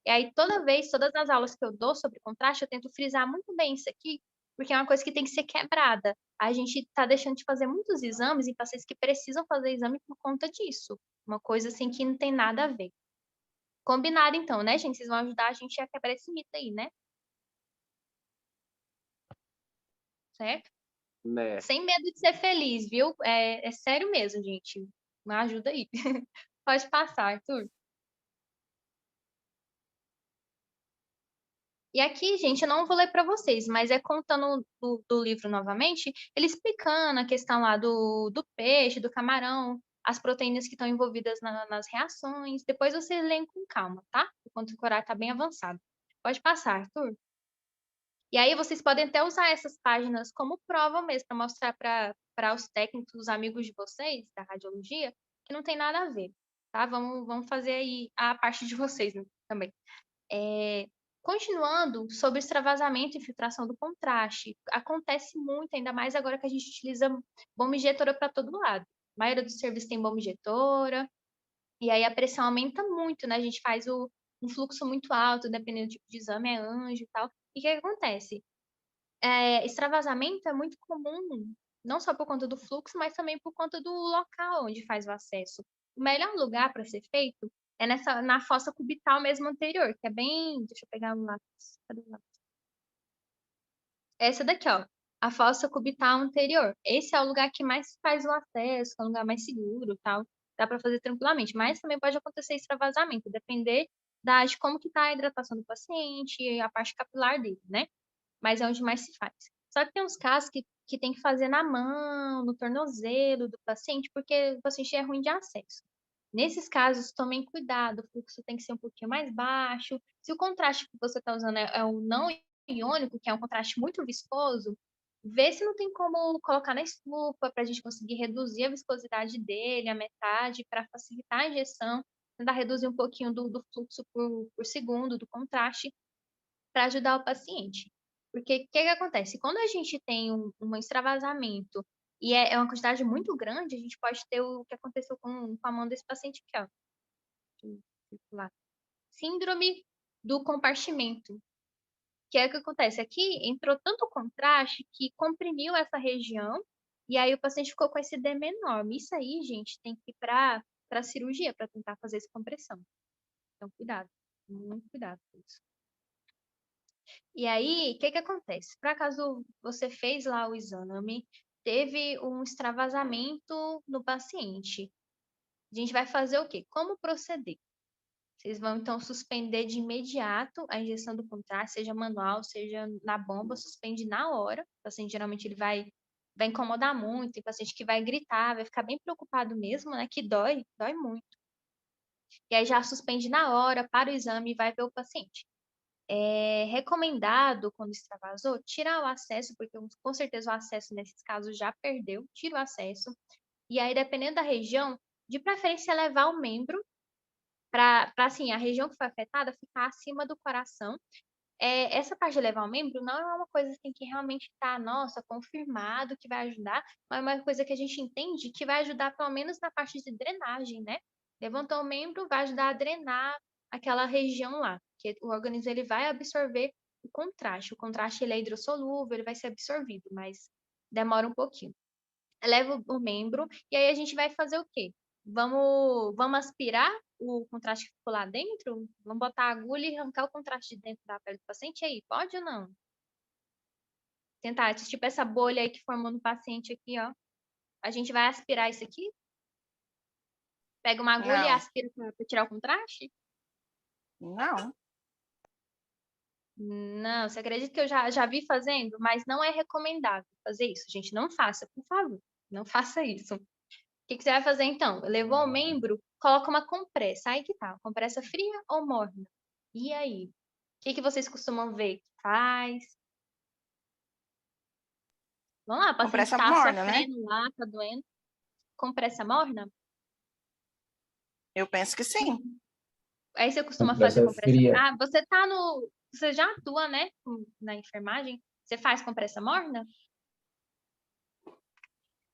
E aí, todas as aulas que eu dou sobre contraste, eu tento frisar muito bem isso aqui, porque é uma coisa que tem que ser quebrada. A gente está deixando de fazer muitos exames em pacientes que precisam fazer exame por conta disso. Uma coisa assim que não tem nada a ver. Combinado então, né, gente? Vocês vão ajudar a gente a quebrar esse mito aí, né? Certo? Né? Sem medo de ser feliz, viu? É sério mesmo, gente. Me ajuda aí. Pode passar, Arthur. E aqui, gente, eu não vou ler para vocês, mas é contando do livro novamente, ele explicando a questão lá do peixe, do camarão, as proteínas que estão envolvidas nas reações. Depois vocês leem com calma, tá? Enquanto o horário está bem avançado. Pode passar, Arthur. E aí vocês podem até usar essas páginas como prova mesmo, para mostrar para os técnicos, os amigos de vocês, da radiologia, que não tem nada a ver, tá? Vamos fazer aí a parte de vocês, né, também. Continuando sobre extravasamento e filtração do contraste, acontece muito, ainda mais agora que a gente utiliza bomba injetora para todo lado. A maioria dos serviços tem bomba injetora, e aí a pressão aumenta muito, né? A gente faz um fluxo muito alto, dependendo do tipo de exame, é anjo e tal. E o que acontece? Extravasamento é muito comum, não só por conta do fluxo, mas também por conta do local onde faz o acesso. O melhor lugar para ser feito é na fossa cubital mesmo anterior, que é bem. Deixa eu pegar o lápis. Cadê o lápis? Essa daqui, ó. A fossa cubital anterior. Esse é o lugar que mais faz o acesso, é o lugar mais seguro, tal. Dá para fazer tranquilamente. Mas também pode acontecer extravasamento, depender de como que tá a hidratação do paciente e a parte capilar dele, né? Mas é onde mais se faz. Só que tem uns casos que tem que fazer na mão, no tornozelo do paciente, porque o paciente é ruim de acesso. Nesses casos, tomem cuidado, o fluxo tem que ser um pouquinho mais baixo. Se o contraste que você está usando é o não iônico, que é um contraste muito viscoso, vê se não tem como colocar na estufa para a gente conseguir reduzir a viscosidade dele, a metade, para facilitar a injeção, tentar reduzir um pouquinho do fluxo por segundo, do contraste, para ajudar o paciente. Porque o que, que acontece? Quando a gente tem um extravasamento e é uma quantidade muito grande, a gente pode ter o que aconteceu com a mão desse paciente aqui, ó. Lá. Síndrome do compartimento. Que é o que acontece? Aqui entrou tanto contraste que comprimiu essa região e aí o paciente ficou com esse edema enorme. Isso aí, gente, tem que ir para cirurgia para tentar fazer essa compressão. Então, cuidado. Muito cuidado com isso. E aí, o que que acontece? Por acaso você fez lá o exame, teve um extravasamento no paciente. A gente vai fazer o quê? Como proceder? Vocês vão, então, suspender de imediato a injeção do contraste, seja manual, seja na bomba, suspende na hora. O paciente, geralmente, ele vai incomodar muito, tem paciente que vai gritar, vai ficar bem preocupado mesmo, né? Que dói muito. E aí já suspende na hora, para o exame e vai ver o paciente. É recomendado, quando extravasou, tirar o acesso, porque com certeza o acesso nesses casos já perdeu, tira o acesso. E aí, dependendo da região, de preferência levar o membro para assim, a região que foi afetada ficar acima do coração. Essa parte de levar o membro não é uma coisa assim, que realmente está, nossa, confirmado que vai ajudar, mas é uma coisa que a gente entende que vai ajudar pelo menos na parte de drenagem, né? Levantou o membro, vai ajudar a drenar aquela região lá, que o organismo ele vai absorver o contraste. O contraste ele é hidrossolúvel, ele vai ser absorvido, mas demora um pouquinho. Leva o membro e aí a gente vai fazer o quê? Vamos aspirar o contraste que ficou lá dentro? Vamos botar a agulha e arrancar o contraste de dentro da pele do paciente aí? Pode ou não? Tentar, tipo essa bolha aí que formou no paciente aqui, ó. A gente vai aspirar isso aqui? Pega uma agulha e Não, aspira para tirar o contraste? não. Não, você acredita que eu já vi fazendo? Mas não é recomendável fazer isso, gente. Não faça, por favor. Não faça isso. O que você vai fazer então? Levou o membro, coloca uma compressa. Aí que tá, compressa fria ou morna? E aí? O que vocês costumam ver que faz? Vamos lá, o paciente Compressa tá morna, né? sofrendo lá, tá doendo. Compressa morna? Eu penso que sim. Aí você costuma fazer Compressa compressa. fria. Ah, você já atua, né, na enfermagem? Você faz compressa morna?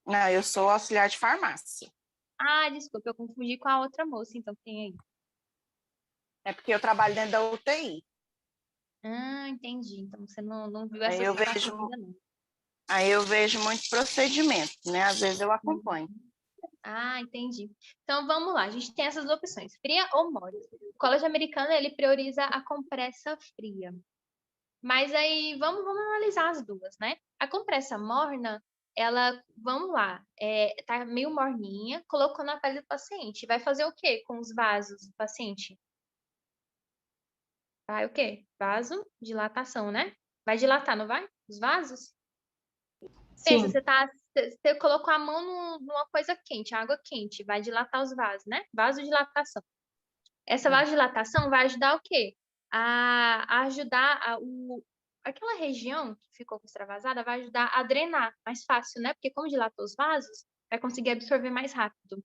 Não, eu sou auxiliar de farmácia. Ah, desculpa, eu confundi com a outra moça, então tem aí. É porque eu trabalho dentro da UTI. Ah, entendi. Então você não viu Aí essa eu situação vejo, ainda não. aí eu vejo muito procedimento, né? Às vezes eu acompanho. Ah, entendi. Então vamos lá, a gente tem essas opções, fria ou morna. O colégio americano ele prioriza a compressa fria. Mas aí vamos analisar as duas, né? A compressa morna, ela, vamos lá, tá meio morninha, colocou na pele do paciente. Vai fazer o quê com os vasos do paciente? Vai o quê? Vasodilatação, né? Vai dilatar, não vai? Os vasos? Pensa, Sim. você colocou a mão numa coisa quente, água quente, vai dilatar os vasos, né? Vasodilatação. Essa vasodilatação vai ajudar o quê? A ajudar aquela região que ficou extravasada, vai ajudar a drenar mais fácil, né? Porque como dilatou os vasos, vai conseguir absorver mais rápido.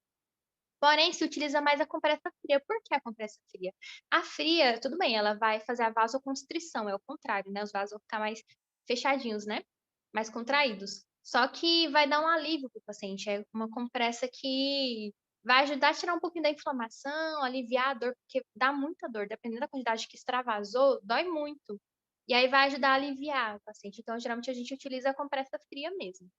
Porém, se utiliza mais a compressa fria. Por que a compressa fria? A fria, tudo bem, ela vai fazer a vasoconstrição, é o contrário, né? Os vasos vão ficar mais fechadinhos, né? Mais contraídos. Só que vai dar um alívio para o paciente. É uma compressa que vai ajudar a tirar um pouquinho da inflamação, aliviar a dor, porque dá muita dor. Dependendo da quantidade que extravasou, dói muito. E aí vai ajudar a aliviar o paciente. Então, geralmente, a gente utiliza a compressa fria mesmo.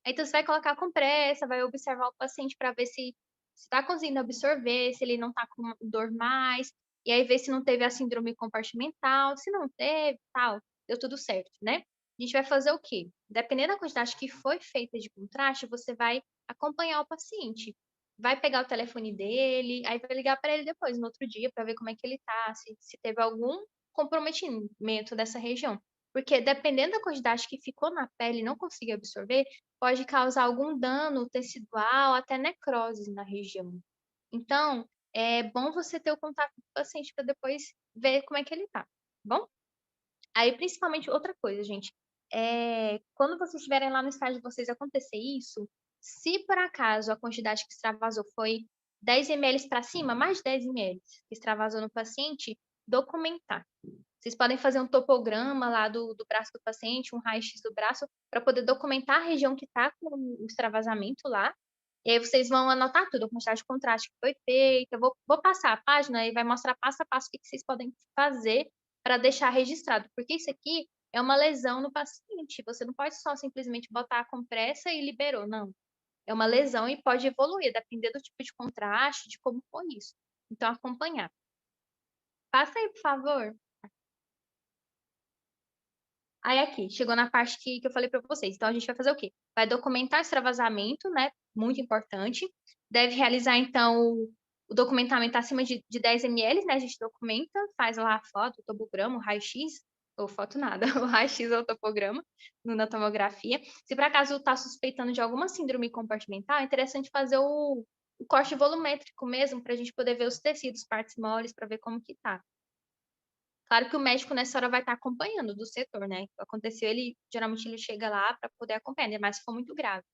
Então, você vai colocar a compressa, vai observar o paciente para ver se está conseguindo absorver, se ele não está com dor mais, e aí ver se não teve a síndrome compartimental, se não teve, tal, deu tudo certo, né? A gente vai fazer o quê? Dependendo da quantidade que foi feita de contraste, você vai acompanhar o paciente. Vai pegar o telefone dele, aí vai ligar para ele depois, no outro dia, para ver como é que ele tá, se teve algum comprometimento dessa região. Porque dependendo da quantidade que ficou na pele e não conseguiu absorver, pode causar algum dano tecidual, até necrose na região. Então, é bom você ter o contato do paciente para depois ver como é que ele tá, tá bom? Aí, principalmente, outra coisa, gente, quando vocês estiverem lá no estágio de vocês acontecer isso, se por acaso a quantidade que extravasou foi 10 ml para cima, mais de 10 ml que extravasou no paciente, documentar. Vocês podem fazer um topograma lá do braço do paciente, um raio-x do braço, para poder documentar a região que está com o extravasamento lá. E aí vocês vão anotar tudo, a quantidade de contraste que foi feita. Eu vou passar a página e vai mostrar passo a passo o que vocês podem fazer para deixar registrado. Porque isso aqui é uma lesão no paciente. Você não pode só simplesmente botar a compressa e liberou, não. É uma lesão e pode evoluir, depender do tipo de contraste, de como foi isso. Então, acompanhar. Passa aí, por favor. Aí aqui, chegou na parte que eu falei para vocês. Então, a gente vai fazer o quê? Vai documentar o extravasamento, né? Muito importante. Deve realizar, então, o documentamento acima de 10 ml, né? A gente documenta, faz lá a foto, o topograma, o raio-x, ou foto nada, o raio-x ou o topograma na tomografia. Se por acaso está suspeitando de alguma síndrome compartimental, é interessante fazer o corte volumétrico mesmo, para a gente poder ver os tecidos, partes moles, para ver como que tá. Claro que o médico nessa hora vai estar acompanhando do setor, né? Aconteceu, geralmente ele chega lá para poder acompanhar, ainda mais se for muito grave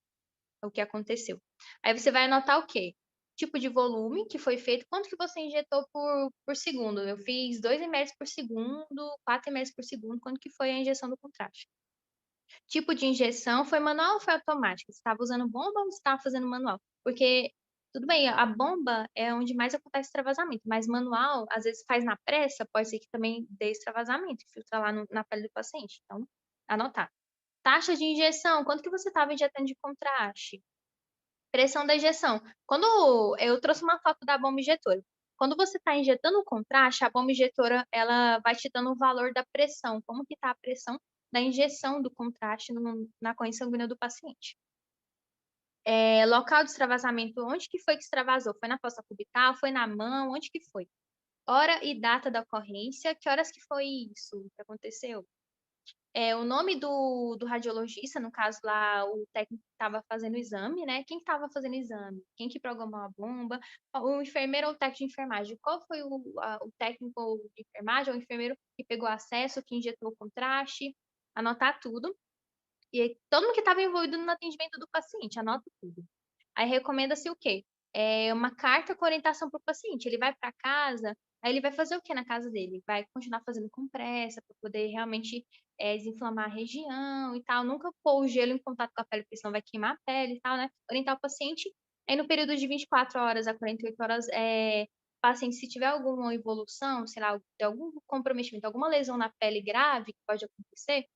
o que aconteceu. Aí você vai anotar o quê? Tipo de volume que foi feito, quanto que você injetou por segundo? Eu fiz 2 ml por segundo, 4 ml por segundo, quanto que foi a injeção do contraste? Tipo de injeção, foi manual ou foi automática? Você estava usando bomba ou você estava fazendo manual? Porque, tudo bem, a bomba é onde mais acontece extravasamento, mas manual, às vezes faz na pressa, pode ser que também dê extravasamento, filtra lá na pele do paciente. Então, anotar. Taxa de injeção, quanto que você estava injetando de contraste? Pressão da injeção. Quando eu trouxe uma foto da bomba injetora. Quando você está injetando o contraste, a bomba injetora ela vai te dando o valor da pressão. Como que está a pressão da injeção do contraste na corrente sanguínea do paciente? Local de extravasamento, onde que foi que extravasou? Foi na fossa cubital? Foi na mão? Onde que foi? Hora e data da ocorrência. Que horas que foi isso que aconteceu? O nome do radiologista, no caso lá, o técnico que estava fazendo o exame, né? Quem estava fazendo o exame? Quem que programou a bomba? O enfermeiro ou o técnico de enfermagem? Qual foi o técnico de enfermagem ou o enfermeiro que pegou acesso, que injetou o contraste? Anotar tudo. E todo mundo que estava envolvido no atendimento do paciente, anota tudo. Aí recomenda-se o quê? Uma carta com orientação para o paciente. Ele vai para casa, aí ele vai fazer o que na casa dele? Vai continuar fazendo compressa para poder realmente desinflamar a região e tal. Nunca pôr o gelo em contato com a pele, porque senão vai queimar a pele e tal, né? Orientar o paciente. Aí no período de 24 horas a 48 horas, paciente, se tiver alguma evolução, sei lá, de algum comprometimento, alguma lesão na pele grave que pode acontecer,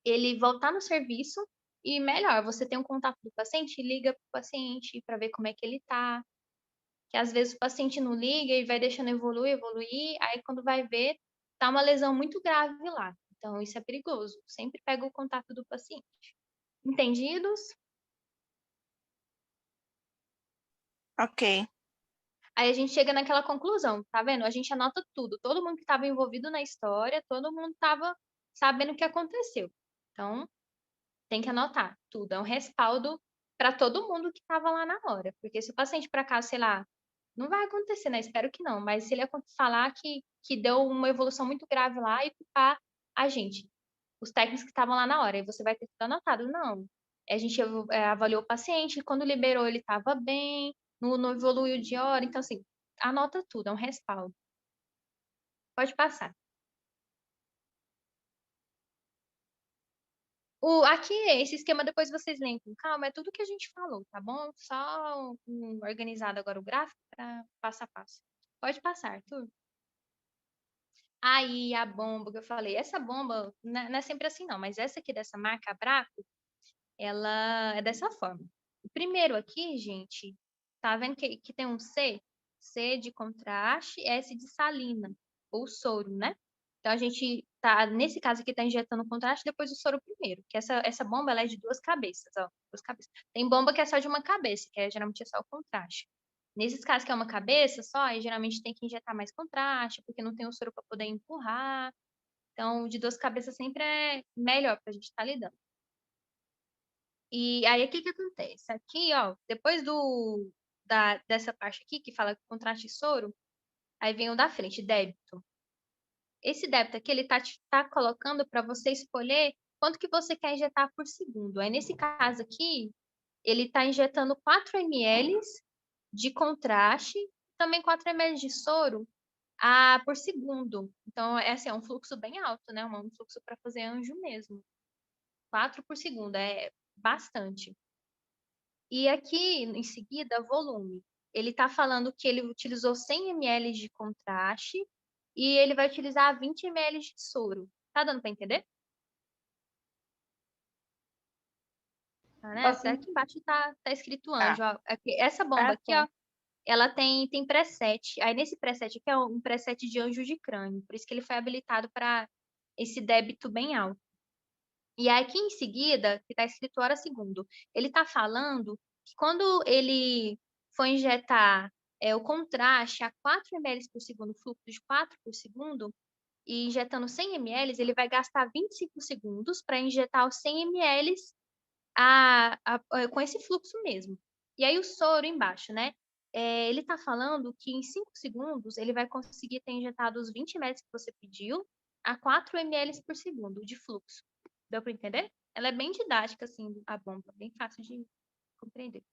ele voltar no serviço e melhor, você tem um contato do paciente, liga para o paciente para ver como é que ele tá. Que às vezes o paciente não liga e vai deixando evoluir, aí quando vai ver, tá uma lesão muito grave lá. Então, isso é perigoso. Sempre pega o contato do paciente. Entendidos? Ok. Aí a gente chega naquela conclusão, tá vendo? A gente anota tudo. Todo mundo que estava envolvido na história, todo mundo estava sabendo o que aconteceu. Então, tem que anotar tudo. É um respaldo para todo mundo que estava lá na hora. Porque se o paciente, por acaso, sei lá, não vai acontecer, né? Espero que não. Mas se ele falar que deu uma evolução muito grave lá e culpar a gente, os técnicos que estavam lá na hora, aí você vai ter tudo anotado. Não. A gente avaliou o paciente, quando liberou ele estava bem, não evoluiu de hora. Então, assim, anota tudo, é um respaldo. Pode passar. Aqui, esse esquema depois vocês leem com calma, é tudo que a gente falou, tá bom? Só organizado agora o gráfico para passo a passo. Pode passar, Arthur. Aí, a bomba que eu falei, essa bomba não é sempre assim não, mas essa aqui dessa marca Abraco, ela é dessa forma. O primeiro aqui, gente, tá vendo que tem um C? C de contraste, S de salina, ou soro, né? Então, a gente tá, nesse caso aqui, tá injetando contraste, depois o soro primeiro, que essa bomba, ela é de duas cabeças, ó, duas cabeças. Tem bomba que é só de uma cabeça, que geralmente é só o contraste. Nesses casos que é uma cabeça só, aí geralmente tem que injetar mais contraste, porque não tem o soro para poder empurrar. Então, de duas cabeças sempre é melhor para a gente estar lidando. E aí, o que acontece? Aqui, ó, depois dessa parte aqui, que fala contraste e soro, aí vem o da frente, débito. Esse débito aqui, ele tá colocando para você escolher quanto que você quer injetar por segundo. Aí, nesse caso aqui, ele está injetando 4 ml de contraste, também 4 ml de soro por segundo. Então, é um fluxo bem alto, né? Um fluxo para fazer anjo mesmo. 4 por segundo, é bastante. E aqui, em seguida, volume. Ele está falando que ele utilizou 100 ml de contraste e ele vai utilizar 20 ml de soro. Tá dando para entender? Tá, né? Até Assim, aqui embaixo tá escrito tá. anjo. Ó. Essa bomba Ah, aqui, tá. ó, ela tem preset. Aí nesse preset aqui é um preset de anjo de crânio. Por isso que ele foi habilitado para esse débito bem alto. E aí aqui em seguida, que está escrito hora segundo, ele está falando que quando ele for injetar o contraste a 4 ml por segundo, fluxo de 4 por segundo, e injetando 100 ml, ele vai gastar 25 segundos para injetar os 100 ml com esse fluxo mesmo. E aí o soro embaixo, né? Ele está falando que em 5 segundos ele vai conseguir ter injetado os 20 ml que você pediu a 4 ml por segundo de fluxo. Deu para entender? Ela é bem didática, assim, a bomba, bem fácil de compreender.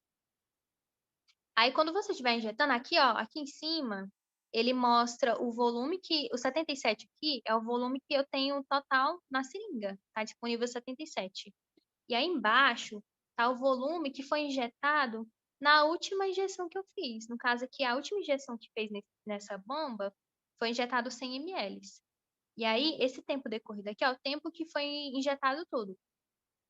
Aí, quando você estiver injetando, aqui, ó, aqui em cima, ele mostra o volume o 77 aqui é o volume que eu tenho total na seringa, tá disponível 77. E aí embaixo tá o volume que foi injetado na última injeção que eu fiz. No caso aqui, a última injeção que fez nessa bomba foi injetado 100 ml. E aí, esse tempo decorrido aqui é o tempo que foi injetado tudo.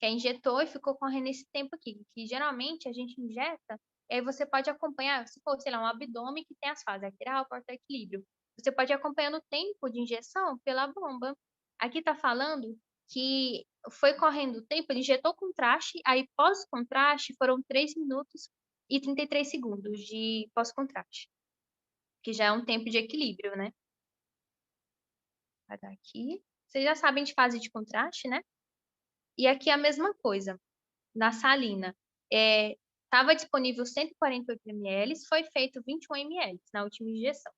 Que injetou e ficou correndo esse tempo aqui. Que geralmente a gente injeta, e aí você pode acompanhar, se for, sei lá, um abdômen que tem as fases arterial, porta-equilíbrio. Você pode ir acompanhando o tempo de injeção pela bomba. Aqui está falando que foi correndo o tempo, ele injetou contraste, aí pós-contraste foram 3 minutos e 33 segundos de pós-contraste, que já é um tempo de equilíbrio, né? Vai dar aqui. Vocês já sabem de fase de contraste, né? E aqui é a mesma coisa, na salina. Estava disponível 148 ml, foi feito 21 ml na última injeção.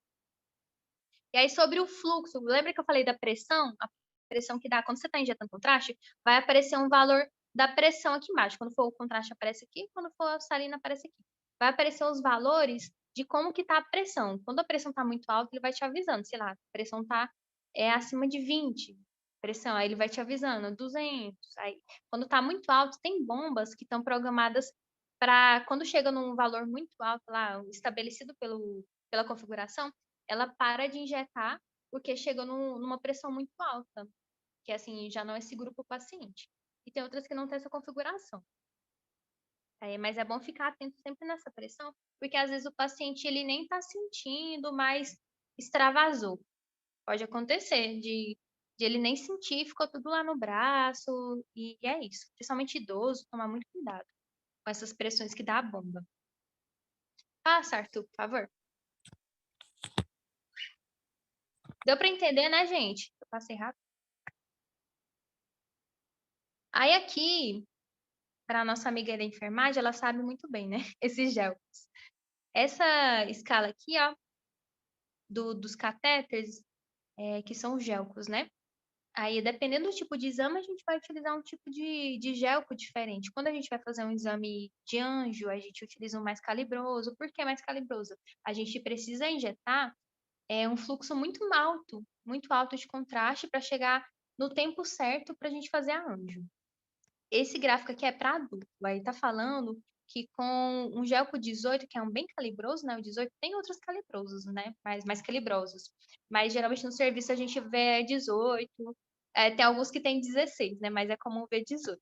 E aí, sobre o fluxo, lembra que eu falei da pressão? A pressão que dá quando você está injetando contraste, vai aparecer um valor da pressão aqui embaixo. Quando for o contraste, aparece aqui, quando for a salina, aparece aqui. Vai aparecer os valores de como que está a pressão. Quando a pressão está muito alta, ele vai te avisando, sei lá, a pressão está acima de 20 pressão, aí ele vai te avisando, 200. Aí, quando está muito alto, tem bombas que estão programadas para, quando chega num valor muito alto lá, estabelecido pela configuração, ela para de injetar porque chegou numa pressão muito alta, que assim já não é seguro para o paciente. E tem outras que não tem essa configuração. Mas é bom ficar atento sempre nessa pressão, porque às vezes o paciente ele nem está sentindo, mas extravasou. Pode acontecer de ele nem sentir, ficou tudo lá no braço, e é isso. Principalmente idoso, tomar muito cuidado com essas pressões que dá a bomba. Passa, Arthur, por favor. Deu para entender, né, gente? Eu passei rápido. Aí aqui, para a nossa amiga da enfermagem, ela sabe muito bem, né? Esses gel. Essa escala aqui, ó, dos catéteres, que são os gelcos, né? Aí, dependendo do tipo de exame, a gente vai utilizar um tipo de gelco diferente. Quando a gente vai fazer um exame de anjo, a gente utiliza um mais calibroso. Por que mais calibroso? A gente precisa injetar um fluxo muito alto de contraste para chegar no tempo certo para a gente fazer a anjo. Esse gráfico aqui é para adulto. Aí tá falando que com um gelco 18, que é um bem calibroso, né? O 18 tem outros calibrosos, né? Mais calibrosos. Mas geralmente no serviço a gente vê 18. Tem alguns que tem 16, né? Mas é comum ver 18.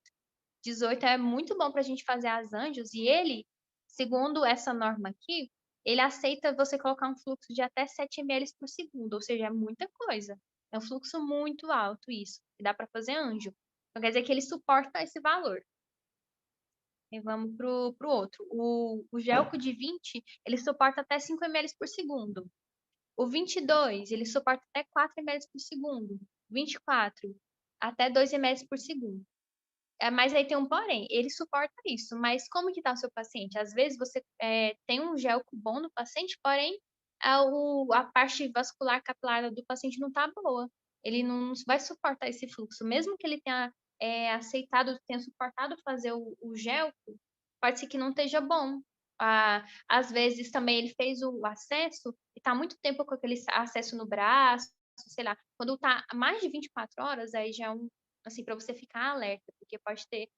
18 é muito bom para a gente fazer as anjos. E ele, segundo essa norma aqui, ele aceita você colocar um fluxo de até 7 ml por segundo. Ou seja, é muita coisa. É um fluxo muito alto isso. Que dá para fazer anjo. Então, quer dizer que ele suporta esse valor. E vamos pro outro. O gelco de 20, ele suporta até 5 ml por segundo. O 22, ele suporta até 4 ml por segundo. 24, até 2 ml por segundo. Mas aí tem um porém, ele suporta isso. Mas como que está o seu paciente? Às vezes você tem um gelco bom no paciente, porém a parte vascular capilar do paciente não está boa. Ele não vai suportar esse fluxo. Mesmo que ele tenha aceitado, tenha suportado fazer o gelco, pode ser que não esteja bom. Às vezes também ele fez o acesso e está muito tempo com aquele acesso no braço, sei lá. Quando está mais de 24 horas, aí já é assim, para você ficar alerta, porque pode ter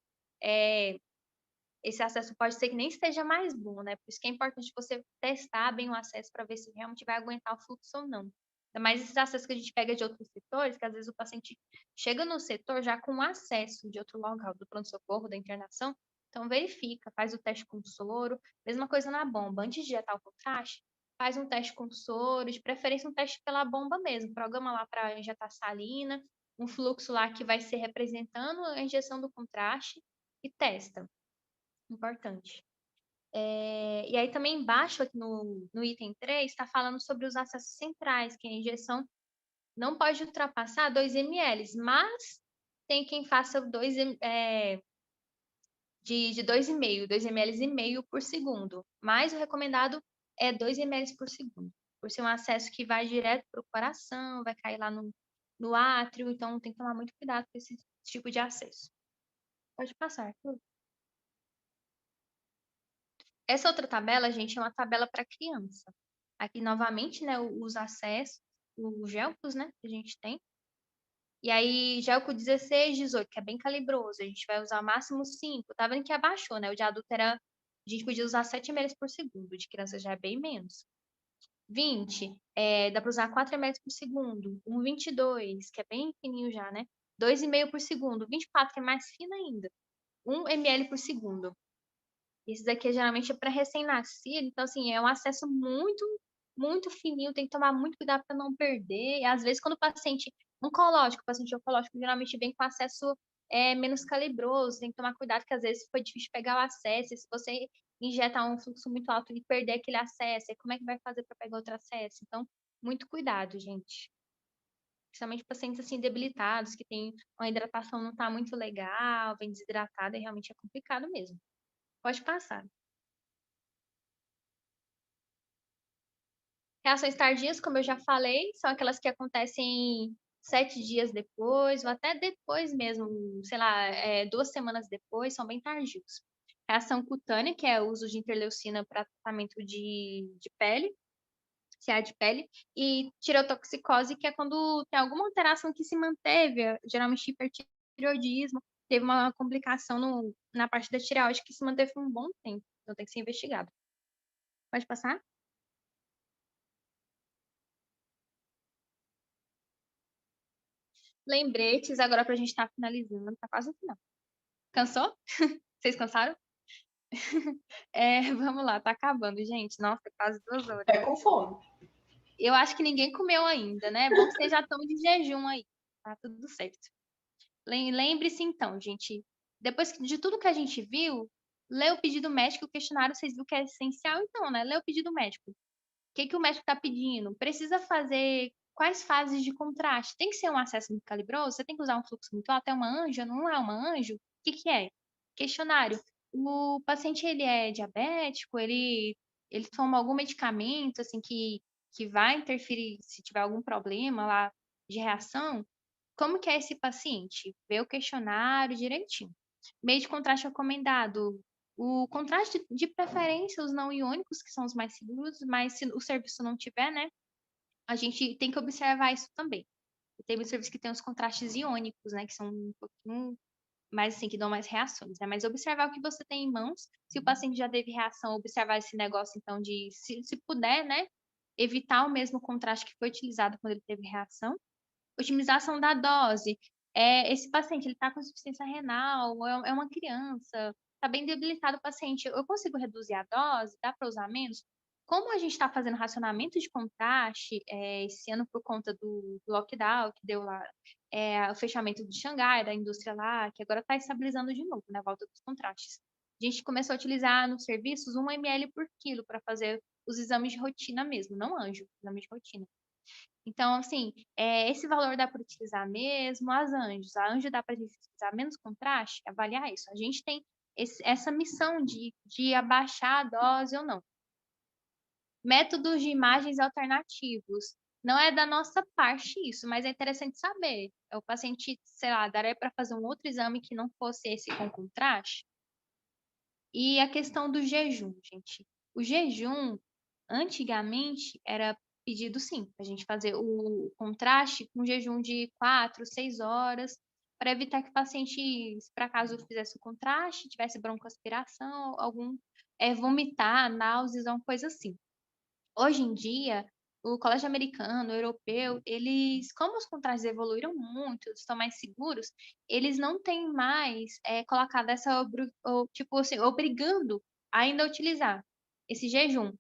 esse acesso pode ser que nem esteja mais bom, né? Por isso que é importante você testar bem o acesso para ver se realmente vai aguentar o fluxo ou não. Ainda mais esses acessos que a gente pega de outros setores, que às vezes o paciente chega no setor já com acesso de outro local, do pronto-socorro, da internação, então verifica, faz o teste com soro, mesma coisa na bomba. Antes de injetar o contraste, faz um teste com soro, de preferência um teste pela bomba mesmo, programa lá para injetar salina, um fluxo lá que vai ser representando a injeção do contraste e testa. Importante. E aí também embaixo, aqui no item 3, está falando sobre os acessos centrais, que a injeção não pode ultrapassar 2 ml, mas tem quem faça 2 de 2,5 ml e meio por segundo. Mas o recomendado é 2 ml por segundo, por ser um acesso que vai direto para o coração, vai cair lá no átrio, então tem que tomar muito cuidado com esse tipo de acesso. Pode passar, Arthur. Essa outra tabela, gente, é uma tabela para criança. Aqui, novamente, né, os acessos, os gelcos, né, que a gente tem. E aí, gelco 16, 18, que é bem calibroso. A gente vai usar máximo 5. Tá vendo que abaixou, né? O de adulto era... A gente podia usar 7 ml por segundo. De criança já é bem menos. 20, dá para usar 4 ml por segundo. 22, que é bem fininho já, né? 2,5 por segundo. 24, que é mais fino ainda. 1 ml por segundo. Esse daqui geralmente é para recém-nascido, então assim, é um acesso muito, muito fininho, tem que tomar muito cuidado para não perder. E às vezes, quando o paciente oncológico geralmente vem com acesso menos calibroso, tem que tomar cuidado, que às vezes foi difícil pegar o acesso, e se você injetar um fluxo muito alto e perder aquele acesso, aí como é que vai fazer para pegar outro acesso? Então, muito cuidado, gente. Principalmente pacientes assim debilitados, que tem uma hidratação não está muito legal, vem desidratada, e realmente é complicado mesmo. Pode passar. Reações tardias, como eu já falei, são aquelas que acontecem 7 dias depois, ou até depois mesmo, sei lá, 2 semanas depois, são bem tardios. Reação cutânea, que é o uso de interleucina para tratamento de pele, CA de pele, e tireotoxicose, que é quando tem alguma alteração que se manteve, geralmente hipertireoidismo, teve uma complicação na parte da tireoide que se manteve por um bom tempo, então tem que ser investigado. Pode passar? Lembretes agora pra gente estar finalizando, tá quase no final. Cansou? Vocês cansaram? Vamos lá, tá acabando, gente. Nossa, quase 2 horas. É com fome. Eu acho que ninguém comeu ainda, né? É bom que vocês já estão de jejum aí. Tá tudo certo. Lembre-se então, gente, depois de tudo que a gente viu, lê o pedido médico, o questionário, vocês viram que é essencial, então, né? Lê o pedido médico. O que que o médico está pedindo? Precisa fazer quais fases de contraste? Tem que ser um acesso muito calibroso? Você tem que usar um fluxo muito alto? É uma anja? Não é uma anjo? O que que é? Questionário. O paciente, ele é diabético? Ele toma algum medicamento, assim, que vai interferir se tiver algum problema lá de reação? Como que é esse paciente? Vê o questionário direitinho. Meio de contraste recomendado. O contraste, de preferência, os não iônicos, que são os mais seguros, mas se o serviço não tiver, né, a gente tem que observar isso também. Tem muitos serviços que tem os contrastes iônicos, né, que são um pouquinho mais assim, que dão mais reações, né? Mas observar o que você tem em mãos. Se o paciente já teve reação, observar esse negócio, então, de, se puder, né, evitar o mesmo contraste que foi utilizado quando ele teve reação. Otimização da dose. Esse paciente, ele está com insuficiência renal, é uma criança, está bem debilitado o paciente. Eu consigo reduzir a dose? Dá para usar menos? Como a gente está fazendo racionamento de contraste, esse ano por conta do lockdown, que deu lá, o fechamento de Xangai, da indústria lá, que agora está estabilizando de novo, né, a volta dos contrastes. A gente começou a utilizar nos serviços 1 ml por quilo para fazer os exames de rotina mesmo, não anjo, exame de rotina. Então, assim, esse valor dá para utilizar mesmo, as anjos. A anjo dá para a gente utilizar menos contraste, avaliar isso. A gente tem essa missão de abaixar a dose ou não. Métodos de imagens alternativos. Não é da nossa parte isso, mas é interessante saber. O paciente, sei lá, daria para fazer um outro exame que não fosse esse com contraste? E a questão do jejum, gente. O jejum, antigamente, era pedido sim, a gente fazer o contraste com jejum de 4, 6 horas, para evitar que o paciente, se por acaso fizesse o contraste, tivesse broncoaspiração, algum vomitar, náuseas, alguma coisa assim. Hoje em dia, o colégio americano, o europeu, eles, como os contratos evoluíram muito, estão mais seguros, eles não têm mais colocado essa, tipo assim, obrigando ainda a utilizar esse jejum.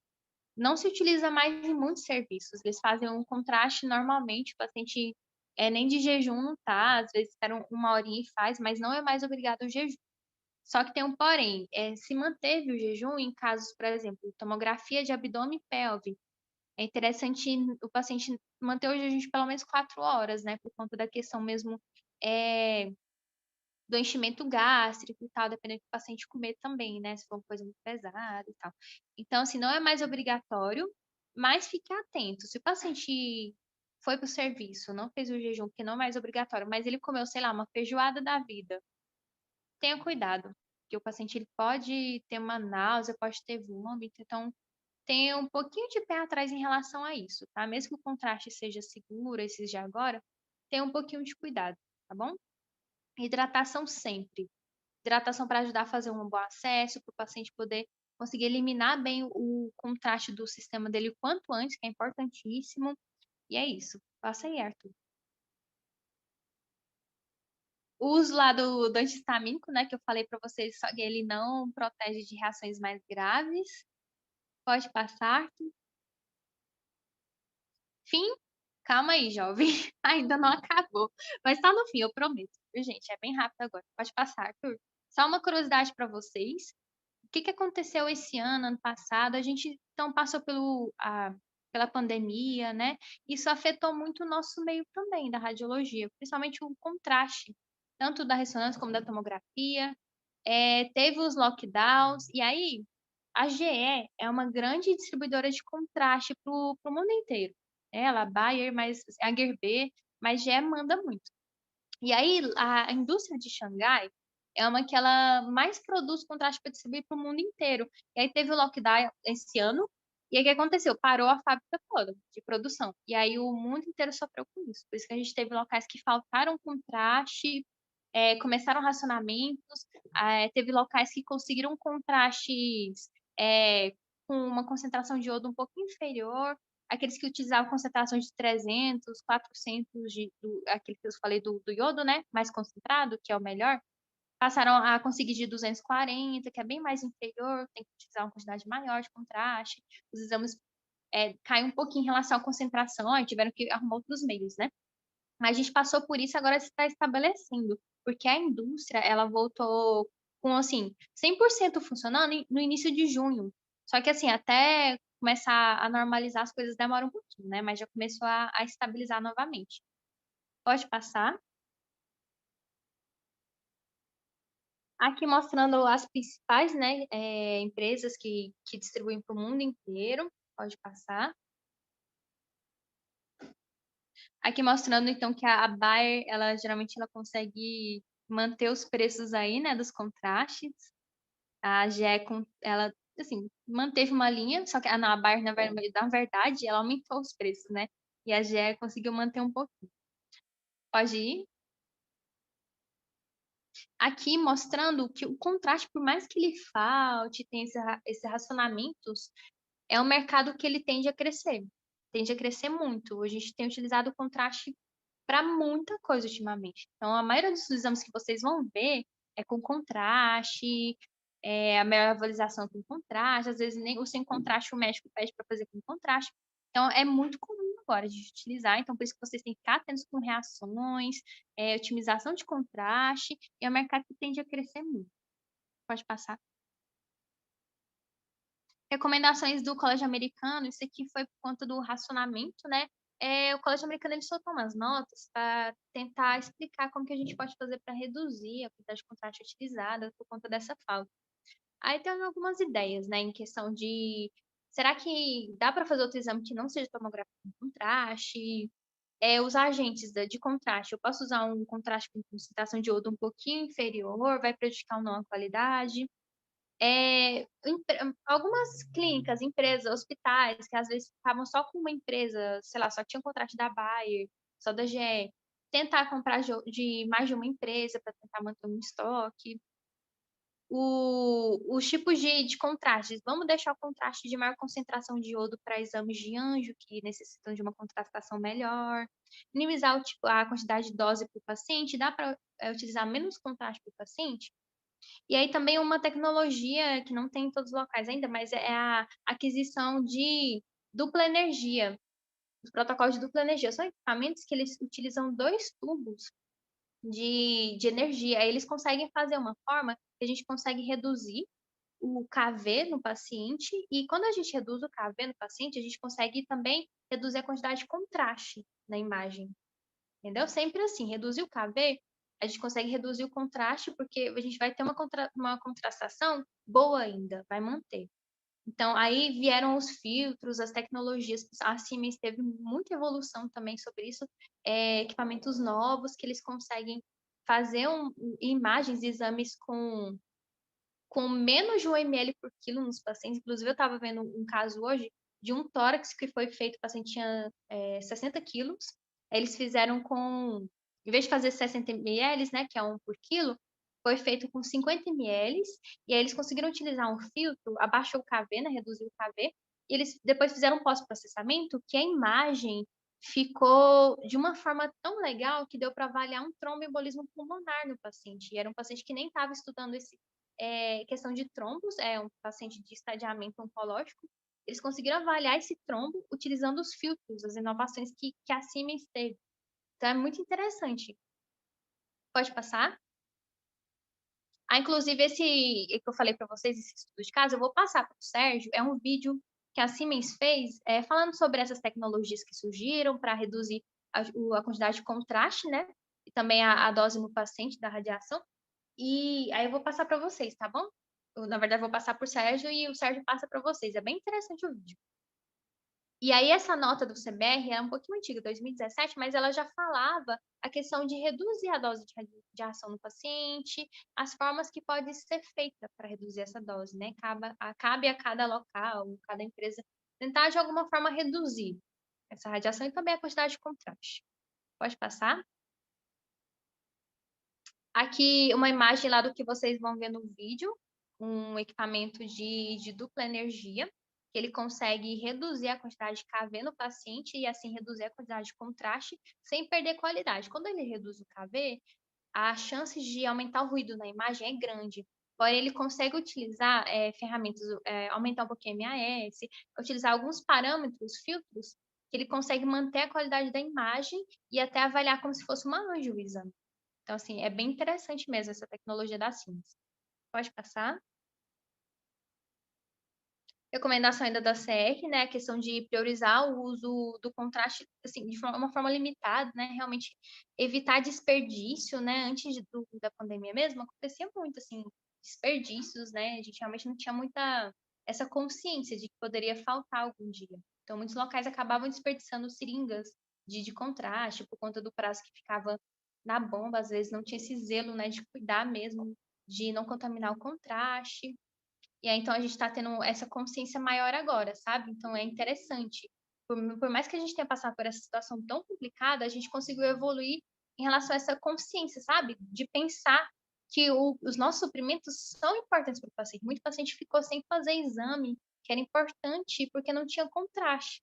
Não se utiliza mais em muitos serviços, eles fazem um contraste normalmente, o paciente nem de jejum não tá, às vezes espera uma horinha e faz, mas não é mais obrigado o jejum. Só que tem um porém, se manteve o jejum em casos, por exemplo, tomografia de abdômen e pelve, é interessante o paciente manter o jejum de pelo menos 4 horas, né? Por conta da questão mesmo é, do enchimento gástrico e tal, dependendo do paciente comer também, né? Se for uma coisa muito pesada e tal. Então, assim, não é mais obrigatório, mas fique atento. Se o paciente foi para o serviço, não fez o jejum, que não é mais obrigatório, mas ele comeu, sei lá, uma feijoada da vida, tenha cuidado, porque o paciente ele pode ter uma náusea, pode ter vômito, então tenha um pouquinho de pé atrás em relação a isso, tá? Mesmo que o contraste seja seguro, esses de agora, tenha um pouquinho de cuidado, tá bom? Hidratação sempre. Hidratação para ajudar a fazer um bom acesso, para o paciente poder conseguir eliminar bem o contraste do sistema dele o quanto antes, que é importantíssimo. E é isso. Passa aí, Arthur. O uso lá do anti-histamínico, né, que eu falei para vocês, só que ele não protege de reações mais graves. Pode passar, Arthur. Fim? Calma aí, jovem. Ainda não acabou. Mas tá no fim, eu prometo. Viu, gente? É bem rápido agora. Pode passar, Arthur. Só uma curiosidade para vocês. O que aconteceu esse ano passado? A gente então passou pela pandemia, né? Isso afetou muito o nosso meio também da radiologia, principalmente o contraste, tanto da ressonância como da tomografia. Teve os lockdowns, e aí a GE é uma grande distribuidora de contraste para o mundo inteiro. Ela, a Bayer, mas a Gerber, mas GE manda muito. E aí a indústria de Xangai é uma que ela mais produz contraste para distribuir para o mundo inteiro. E aí teve o lockdown esse ano, e aí o que aconteceu? Parou a fábrica toda de produção. E aí o mundo inteiro sofreu com isso. Por isso que a gente teve locais que faltaram contraste, começaram racionamentos, teve locais que conseguiram contrastes com uma concentração de iodo um pouco inferior. aqueles que utilizavam concentração de 300, 400 aquele que eu falei do iodo, né, mais concentrado, que é o melhor, passaram a conseguir de 240, que é bem mais inferior, tem que utilizar uma quantidade maior de contraste. Os exames caem um pouquinho em relação à concentração, aí tiveram que arrumar outros meios, né? Mas a gente passou por isso, agora se está estabelecendo, porque a indústria, ela voltou com, assim, 100% funcionando no início de junho. Só que, assim, até começar a normalizar as coisas demora um pouquinho, né? Mas já começou a estabilizar novamente. Pode passar. Aqui mostrando as principais, né, empresas que distribuem para o mundo inteiro. Pode passar. Aqui mostrando, então, que a Bayer, ela geralmente ela consegue manter os preços aí, né, dos contrastes. A GE, ela, assim, manteve uma linha, só que a Bayer, na verdade, ela aumentou os preços, né? E a GE conseguiu manter um pouquinho. Pode ir. Aqui mostrando que o contraste, por mais que ele falte, tem esses racionamentos, é um mercado que ele tende a crescer muito. A gente tem utilizado o contraste para muita coisa ultimamente. Então, a maioria dos exames que vocês vão ver é com contraste, a melhor visualização com contraste, às vezes nem o sem contraste o médico pede para fazer com contraste. Então, é muito comum agora de utilizar, então por isso que vocês têm que ficar atentos com reações, otimização de contraste, e é um mercado que tende a crescer muito. Pode passar. Recomendações do Colégio Americano, isso aqui foi por conta do racionamento, né? O Colégio Americano ele soltou umas notas para tentar explicar como que a gente pode fazer para reduzir a quantidade de contraste utilizada por conta dessa falta. Aí tem algumas ideias, né, em questão de será que dá para fazer outro exame que não seja tomografia com contraste? Usar agentes de contraste. Eu posso usar um contraste com concentração de iodo um pouquinho inferior, vai prejudicar ou não a qualidade? Algumas clínicas, empresas, hospitais, que às vezes ficavam só com uma empresa, sei lá, só tinha um contrato da Bayer, só da GE, tentar comprar de mais de uma empresa para tentar manter um estoque. Os tipos de contrastes, vamos deixar o contraste de maior concentração de iodo para exames de anjo, que necessitam de uma contrastação melhor, minimizar a quantidade de dose para o paciente, dá para utilizar menos contraste para o paciente? E aí também uma tecnologia que não tem em todos os locais ainda, mas é a aquisição de dupla energia. Os protocolos de dupla energia são equipamentos que eles utilizam dois tubos de energia. Aí eles conseguem fazer uma forma que a gente consegue reduzir o KV no paciente, e quando a gente reduz o KV no paciente, a gente consegue também reduzir a quantidade de contraste na imagem. Entendeu? Sempre assim, reduzir o KV, a gente consegue reduzir o contraste, porque a gente vai ter uma contrastação boa ainda, vai manter. Então, aí vieram os filtros, as tecnologias, a Siemens teve muita evolução também sobre isso, equipamentos novos que eles conseguem fazer imagens, exames com menos de 1 ml por quilo nos pacientes. Inclusive, eu estava vendo um caso hoje de um tórax que foi feito, o paciente tinha 60 quilos. Eles fizeram em vez de fazer 60 ml, né, que é 1 por quilo, foi feito com 50 ml, e aí eles conseguiram utilizar um filtro, abaixou o KV, né, reduziu o KV, e eles depois fizeram um pós-processamento que a imagem ficou de uma forma tão legal que deu para avaliar um tromboembolismo pulmonar no paciente. E era um paciente que nem estava estudando questão de trombos, é um paciente de estadiamento oncológico. Eles conseguiram avaliar esse trombo utilizando os filtros, as inovações que a Siemens teve. Então, é muito interessante. Pode passar? Inclusive, esse que eu falei para vocês, esse estudo de caso, eu vou passar para o Sérgio. É um vídeo que a Siemens fez falando sobre essas tecnologias que surgiram para reduzir a quantidade de contraste, né? E também a dose no paciente da radiação. E aí eu vou passar para vocês, tá bom? Na verdade, eu vou passar para o Sérgio e o Sérgio passa para vocês. É bem interessante o vídeo. E aí, essa nota do CBR é um pouquinho antiga, 2017, mas ela já falava a questão de reduzir a dose de radiação no paciente, as formas que pode ser feita para reduzir essa dose, né? Cabe a cada local, cada empresa, tentar de alguma forma reduzir essa radiação e também a quantidade de contraste. Pode passar? Aqui, uma imagem lá do que vocês vão ver no vídeo, um equipamento de dupla energia. que ele consegue reduzir a quantidade de KV no paciente e assim reduzir a quantidade de contraste sem perder qualidade. Quando ele reduz o KV, a chance de aumentar o ruído na imagem é grande. Porém, ele consegue utilizar ferramentas, aumentar um pouquinho a MAS, utilizar alguns parâmetros, filtros, que ele consegue manter a qualidade da imagem e até avaliar como se fosse uma anjo o exame. Então, assim, é bem interessante mesmo essa tecnologia da Siemens. Pode passar. Recomendação ainda da CR, né, a questão de priorizar o uso do contraste, assim, de uma forma limitada, né, realmente evitar desperdício, né, antes da pandemia mesmo, acontecia muito, assim, desperdícios, né, a gente realmente não tinha muita essa consciência de que poderia faltar algum dia. Então, muitos locais acabavam desperdiçando seringas de contraste por conta do prazo que ficava na bomba, às vezes não tinha esse zelo, né, de cuidar mesmo, de não contaminar o contraste. E aí, então, a gente está tendo essa consciência maior agora, sabe? Então, é interessante. Por mais que a gente tenha passado por essa situação tão complicada, a gente conseguiu evoluir em relação a essa consciência, sabe? De pensar que os nossos suprimentos são importantes para o paciente. Muito paciente ficou sem fazer exame, que era importante, porque não tinha contraste.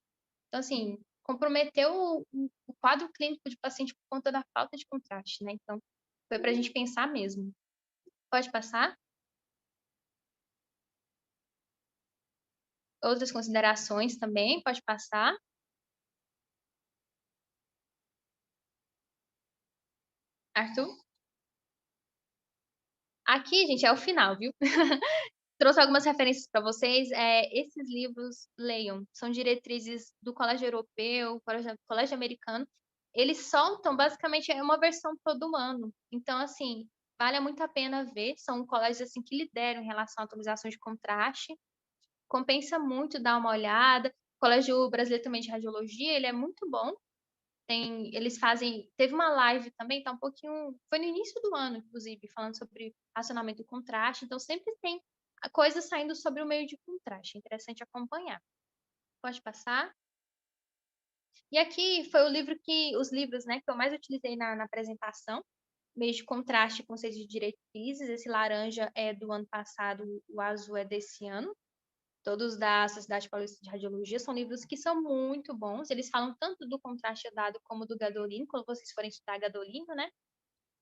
Então, assim, comprometeu o quadro clínico de paciente por conta da falta de contraste, né? Então, foi para a gente pensar mesmo. Pode passar? Outras considerações também, pode passar. Arthur? Aqui, gente, é o final, viu? Trouxe algumas referências para vocês. Esses livros, leiam. São diretrizes do Colégio Europeu, Colégio Americano. Eles soltam, basicamente, é uma versão todo ano. Então, assim, vale muito a pena ver. São colégios, assim, que lideram em relação à atualização de contraste. Compensa muito dar uma olhada. O Colégio Brasileiro também de Radiologia, ele é muito bom. Eles fazem. Teve uma live também, tá um pouquinho. Foi no início do ano, inclusive, falando sobre racionamento e contraste. Então, sempre tem a coisa saindo sobre o meio de contraste. É interessante acompanhar. Pode passar. E aqui foi os livros, né, que eu mais utilizei na apresentação. Meio de contraste, conceito de diretrizes. Esse laranja é do ano passado, o azul é desse ano. Todos da Sociedade Paulista de Radiologia, são livros que são muito bons. Eles falam tanto do contraste dado como do gadolino, quando vocês forem estudar gadolino, né?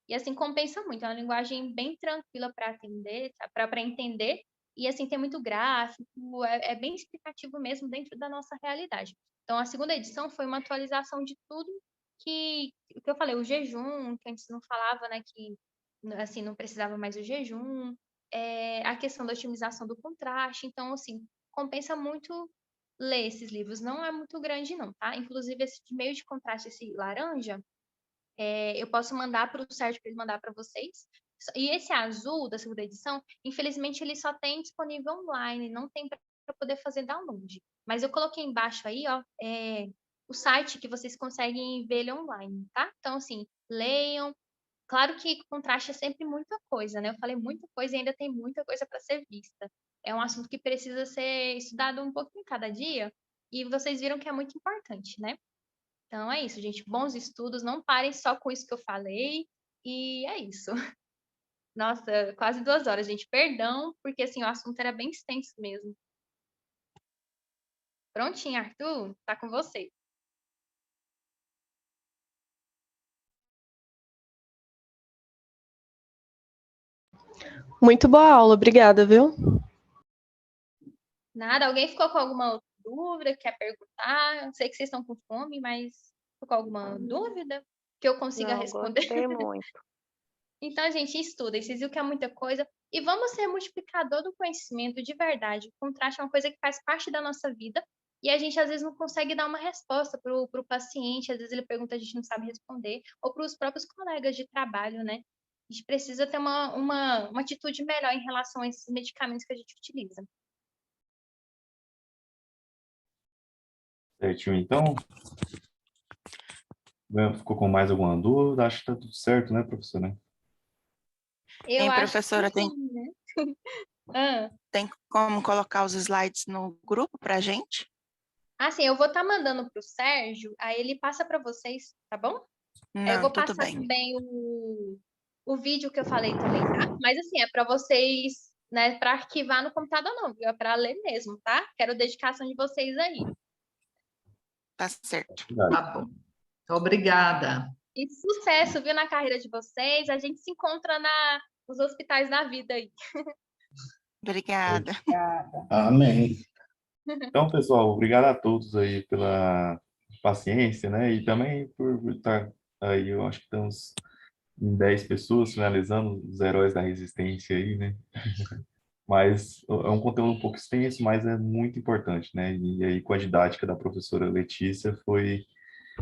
E assim, compensa muito. É uma linguagem bem tranquila para atender, para entender. E assim, tem muito gráfico, é bem explicativo mesmo dentro da nossa realidade. Então, a segunda edição foi uma atualização de tudo o que eu falei, o jejum, que antes não falava, né? Que assim, não precisava mais do jejum, a questão da otimização do contraste. Então, assim, compensa muito ler esses livros. Não é muito grande, não, tá? Inclusive, esse de meio de contraste, esse laranja, eu posso mandar para o Sérgio para ele mandar para vocês. E esse azul da segunda edição, infelizmente, ele só tem disponível online, não tem para poder fazer download. Mas eu coloquei embaixo aí, ó, o site que vocês conseguem ver ele online, tá? Então, assim, leiam. Claro que contraste é sempre muita coisa, né? Eu falei muita coisa e ainda tem muita coisa para ser vista. É um assunto que precisa ser estudado um pouquinho cada dia, e vocês viram que é muito importante, né? Então é isso, gente. Bons estudos, não parem só com isso que eu falei. E é isso. Nossa, quase 2 horas, gente. Perdão, porque assim, o assunto era bem extenso mesmo. Prontinho, Arthur? Tá com você. Muito boa aula, obrigada, viu? Nada, alguém ficou com alguma outra dúvida? Quer perguntar? Eu sei que vocês estão com fome, mas ficou com alguma dúvida que eu consiga Não, responder? gostei muito. Então, gente, estudem, vocês viram que é muita coisa. E vamos ser multiplicador do conhecimento de verdade. O contraste é uma coisa que faz parte da nossa vida e a gente às vezes não consegue dar uma resposta para o paciente, às vezes ele pergunta, a gente não sabe responder, ou para os próprios colegas de trabalho, né? A gente precisa ter uma atitude melhor em relação a esses medicamentos que a gente utiliza. Certinho, então. Ficou com mais alguma dúvida? Acho que tá tudo certo, né, professora? Eu Hein, acho professora, que sim, né? Ah. tem como colocar os slides no grupo pra gente? Assim, eu vou estar mandando para o Sérgio, aí ele passa para vocês, tá bom? Aí eu Não, vou tudo passar bem. também o vídeo que eu falei também, tá? Mas assim, é para vocês Não é para arquivar no computador, não, viu? É para ler mesmo, tá? Quero dedicação de vocês aí. Tá certo. Tá bom. Obrigada. E sucesso, viu, na carreira de vocês. A gente se encontra nos hospitais da vida aí. Obrigada. Amém. Então, pessoal, obrigado a todos aí pela paciência, né? E também por estar aí, eu acho que estamos em 10 pessoas finalizando os heróis da resistência aí, né? Mas é um conteúdo um pouco extenso, mas é muito importante, né? E aí, com a didática da professora Letícia, foi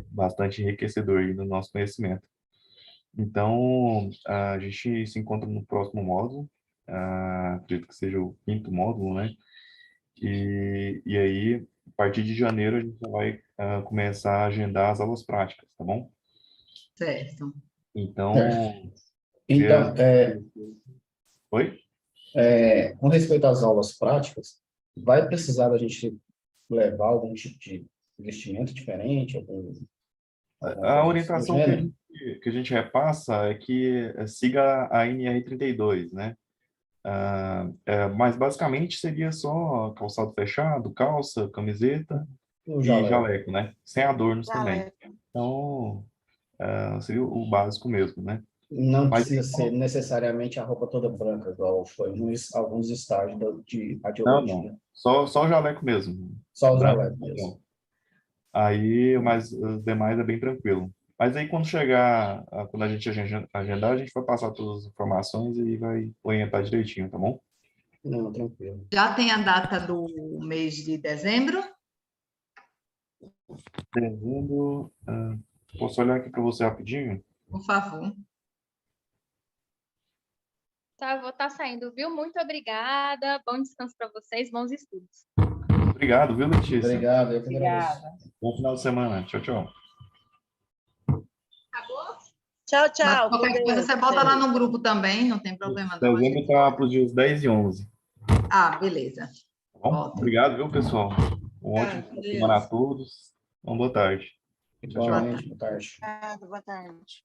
bastante enriquecedor aí no nosso conhecimento. Então, a gente se encontra no próximo módulo, acredito que seja o 5º módulo, né? E aí, a partir de janeiro, a gente já vai começar a agendar as aulas práticas, tá bom? Certo. Então, Então, oi? com respeito às aulas práticas, vai precisar da gente levar algum tipo de investimento diferente, alguma A coisa do orientação gênero? que a gente repassa é que siga a NR32, né? Mas basicamente seria só calçado fechado, calça, camiseta O e jaleco. jaleco, né? Sem adornos também. Jaleco. Então, seria o básico mesmo, né? Não Mas precisa ser necessariamente a roupa toda branca, igual foi em alguns estágios de não, radiologia. não. Só o jaleco mesmo. Só o Branco, jaleco mesmo. aí, mas os demais é bem tranquilo. Mas aí quando chegar, quando a gente agendar, a gente vai passar todas as informações e vai orientar direitinho, tá bom? Não, tranquilo. Já tem a data do mês de dezembro? Dezembro, posso olhar aqui para você rapidinho? Por favor. Tá, vou estar saindo, viu? Muito obrigada. Bom descanso para vocês, bons estudos. Obrigado, viu, Letícia? Obrigado, eu que agradeço. Bom final de semana. Tchau, tchau. Tchau, Mas tchau. qualquer coisa você bota lá no grupo também, não tem problema não. Dezembro está para os dias 10 e 11. Ah, beleza. Tá bom? Ótimo. Obrigado, viu, pessoal? Um ótimo fim de semana a todos. Uma boa tarde. Tchau, tchau. Igualmente, boa tarde. Obrigada, boa tarde.